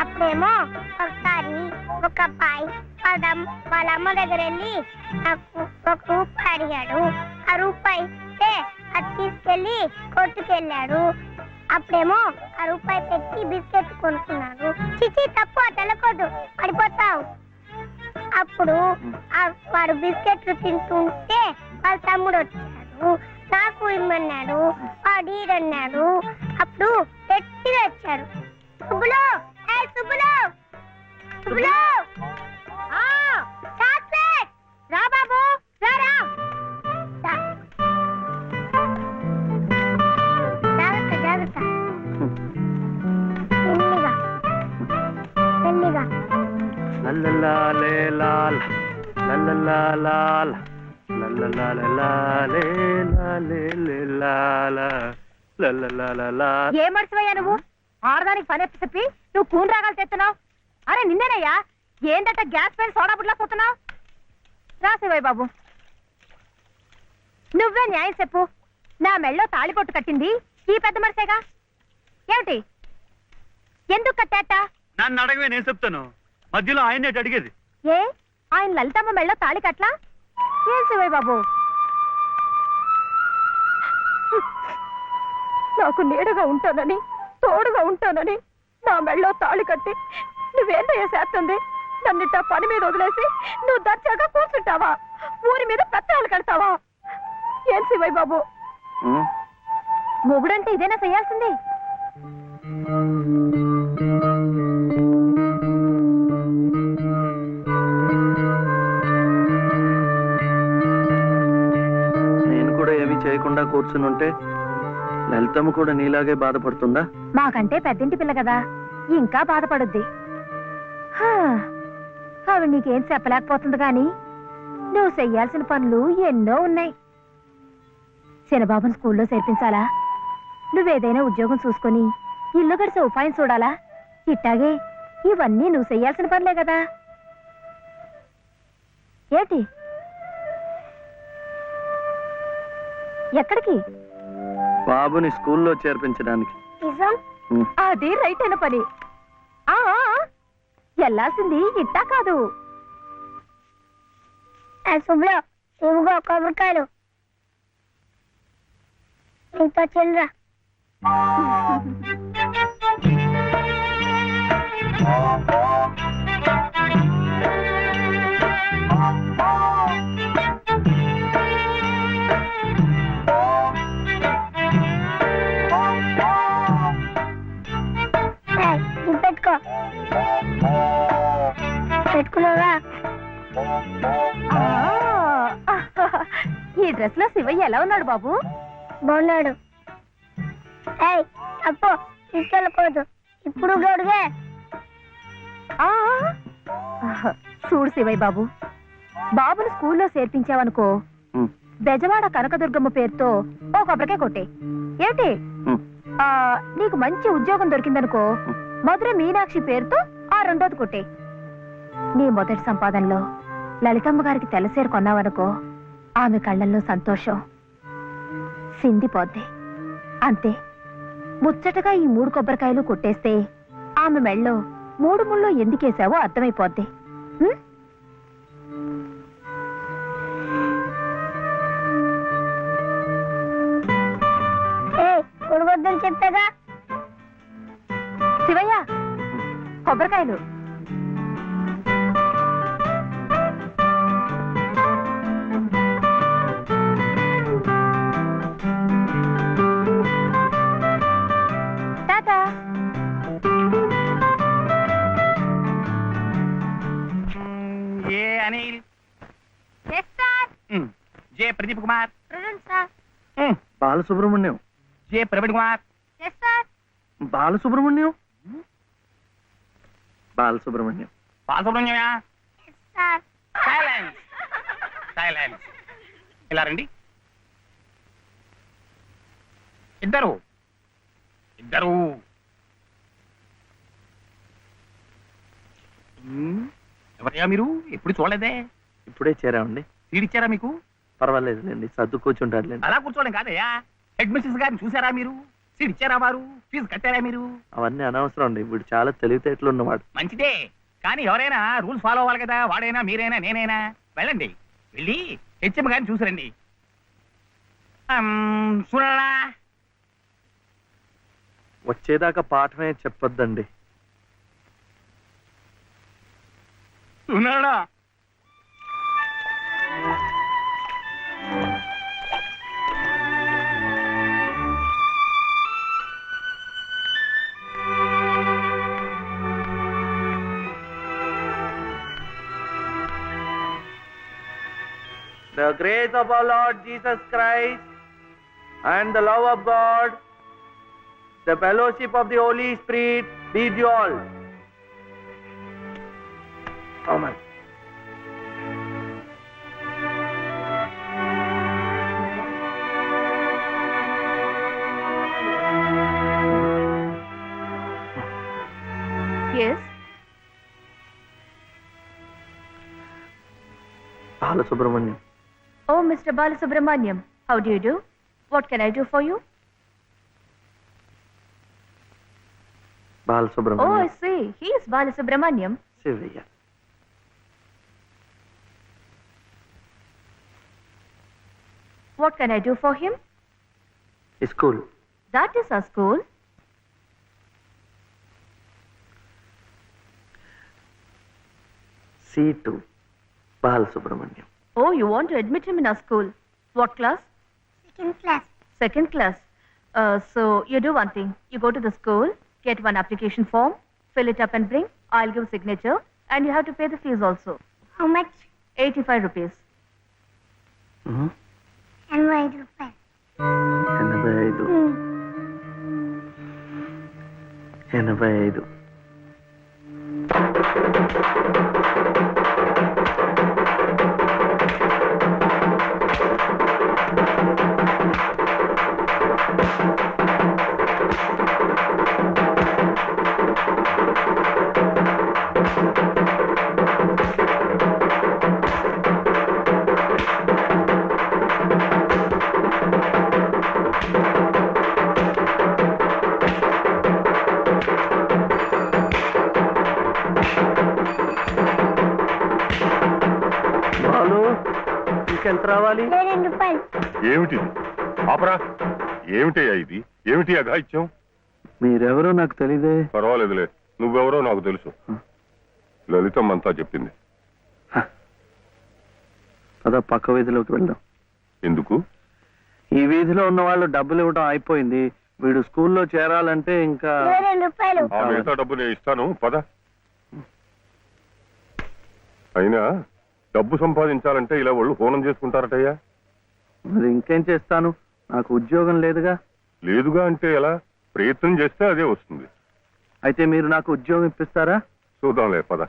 అప్పుడేమో ఒకసారి ఒక అబ్బాయి వాళ్ళ అమ్మ దగ్గర వెళ్ళి నాకు ఒక రూపాయి అడిగాడు. ఆ రూపాయి అది తీసుకెళ్లి కొట్టుకెళ్ళాడు. అప్పుడేమో ఆ రూపాయి పెట్టి బిస్కెట్ కొనుక్కున్నాడు. చిచి తప్పు, తెలకొద్దు, పడిపోతావు. అప్పుడు వాడు బిస్కెట్లు తింటుంటే వాళ్ళ తమ్ముడు వచ్చాడు, నాకు ఇమ్మన్నాడు. వాడు ఈడన్నాడు. అప్పుడు గట్టిగా వచ్చాడు, సుబ్బులు, సుబ్బులు, సుబ్బులు, చాక్లెట్ రా బాబు, రారా. జాగ్రత్త జాగ్రత్త, మెల్లిగా మెల్లిగా. ఏ మర్చిపోయా నువ్వు? ఆడదానికి పని చెప్పి నువ్వు కూని రాగాలు తెస్తున్నావు. అరే నిన్నేనయ్యా, ఏందట గ్యాస్ పైన సోడా బుడ్లా పోతున్నావు? రాసేవాయి బాబు, నువ్వే న్యాయం చెప్పు. నా మెళ్ళో తాళిపొట్టు కట్టింది ఈ పెద్ద మనిషేగా. ఏమిటి, ఎందుకు కట్టాట? నన్ను అడగవే, నేను చెప్తాను. మధ్యలో ఆయనే అడిగేది. ఏ, ఆయన లలితమ్మ మెళ్ళో తాళి కట్లా? ఏం శివయ్య బాబు, నాకు నీడగా ఉంటానని, తోడుగా ఉంటానని నా మెళ్ళో తాళి కట్టి నువ్వేంటయ్యా చేస్తుంది? నన్నిట్ట పని మీద వదిలేసి నువ్వు దర్జాగా కూర్చుంటావా? ఊరి మీద పెత్తనాలు కడతావా? ఏం శివయ్య బాబు, మొగుడంటే ఇదేనా చేయాల్సింది? నేను కూడా ఏమీ చేయకుండా కూర్చుని ఉంటే లలితమ్మ కూడా నీలాగే బాధపడుతుందా? మాకంటే పెద్దింటి పిల్ల కదా, ఇంకా బాధపడుద్ది. ఆవిడ నీకేం చెప్పలేకపోతుంది గాని నువ్వు చెయ్యాల్సిన పనులు ఎన్నో ఉన్నాయి. చిన్నబాబుని స్కూల్లో చేర్పించాలా, నువ్వేదైనా ఉద్యోగం చూసుకొని ఇల్లు గడిచే ఉపాయం చూడాలా. ఇట్టాగే ఇవన్నీ నువ్వు చెయ్యాల్సిన పనులే కదా. ఏంటి, ఎక్కడికి? బాబుని స్కూల్లో చేర్పించడానికి. అది రైట్ అయిన పని. వెళ్ళాల్సింది ఇట్టా కాదు. శుభ్లో ఇవిగో కొబ్బరికాయలు, ఇంత చిల్లరా. పెట్టుకో, పెట్టుకున్నావా? ఈ డ్రెస్ లో శివయ్య ఎలా ఉన్నాడు బాబు? బాగున్నాడు. అప్పు తీసుకెళ్ళకూడదు, ఇప్పుడు గడుగే. చూడు శివయ్య బాబు, బాబుని స్కూల్లో చేర్పించావనుకో, బెజవాడ కనకదుర్గమ్మ పేరుతో ఓ కొబ్బరికాయ కొట్టే. ఏమిటి, నీకు మంచి ఉద్యోగం దొరికిందనుకో, మధుర మీనాక్షి పేరుతో ఆ రెండోది కొట్టే. నీ మొదటి సంపాదనలో లలితమ్మ గారికి తెల్లసేరు కొన్నావనుకో, ఆమె కళ్ళల్లో సంతోషం సిందిపోద్ది. అంతే, ముచ్చటగా ఈ 3 కొబ్బరికాయలు కొట్టేస్తే ఆమె మెళ్ళో 3 ముళ్ళు ఎందుకేసావో అర్థమైపోద్ది. కొడవద్దని చెప్పాగా. శివయ్య, కొబ్బరికాయలు. Tata. A Anil, J Pradeep Kumar, Balasubrahmanyam, J Praveen Kumar, Balasubrahmanyam, Balasubrahmanyam, బాలసుబ్రహ్మణ్యమా? Silence, silence. ఇలా రండి. ఇద్దరు ఇద్దరు. ఎవరయ్యా మీరు? ఎప్పుడు చూడలేదే. ఇప్పుడే చేరామండి. సీడిచ్చారా మీకు? పర్వాలేదులేండి, సర్దు కూర్చుంటారులేండి. అలా కూర్చోవడం కాదయ్యా. హెడ్ మిస్సెస్ గారిని చూసారా మీరు? సీట్ ఇచ్చారా వారు? ఫీజు కట్టారా మీరు? అవన్నీ అనవసరం అండి, వీడు చాలా తెలివితేటలు ఉన్నవాడు. మంచిదే, కానీ ఎవరైనా రూల్స్ ఫాలో అవ్వాలి కదా. వాడైనా మీరైనా నేనైనా. వెళ్ళండి, వెళ్ళి హెచ్ఎం గారిని చూసిరండి. చూడరా, వచ్చేదాకా పాఠమే చెప్పొద్దండి. చూడరా. The grace of our Lord Jesus Christ and the love of God, the fellowship of the Holy Spirit be with you all. Amen. Yes. Balasubramaniam. Oh, Mr. Balasubramaniam, how do you do? What can I do for you? Oh, Balasubramaniam. I see. He is Balasubramaniam. Sivaya. What can I do for him? School. That is our school. C2. Balasubramaniam. Oh, you want to admit him in our school. What class? Second class. Second class. So you do one thing. You go to the school, get one application form, fill it up and bring. I'll give signature and you have to pay the fees also. How much? 85 rupees. 85 రూపాయలు. 85. 85. బాలు, ఇంకెంత రావాలి? 2 రూపాయలు. ఏమిటిది? ఆపరా. ఏమిటయ్యా ఇది? ఏమిటి అఘాయిత్యం? మీరెవరో నాకు తెలీదే. పర్వాలేదులే, నువ్వెవరో నాకు తెలుసు. లలితమ్మ అంతా చెప్పింది. పద పక్క వీధిలోకి వెళ్దాం. ఎందుకు? ఈ వీధిలో ఉన్న వాళ్ళు డబ్బులు ఇవ్వడం అయిపోయింది. వీడు స్కూల్లో చేరాలంటే ఇంకా 2 రూపాయలు. ఆ మిగతా డబ్బు నేను ఇస్తాను, పద. అయినా డబ్బు సంపాదించాలంటే ఇలా వాళ్ళు హోనం చేసుకుంటారటయ్యా. మరి ఇంకేం చేస్తాను, నాకు ఉద్యోగం లేదుగా. లేదుగా అంటే ఎలా? ప్రయత్నం చేస్తే అదే వస్తుంది. అయితే మీరు నాకు ఉద్యోగం ఇప్పిస్తారా? చూద్దాంలే, పద.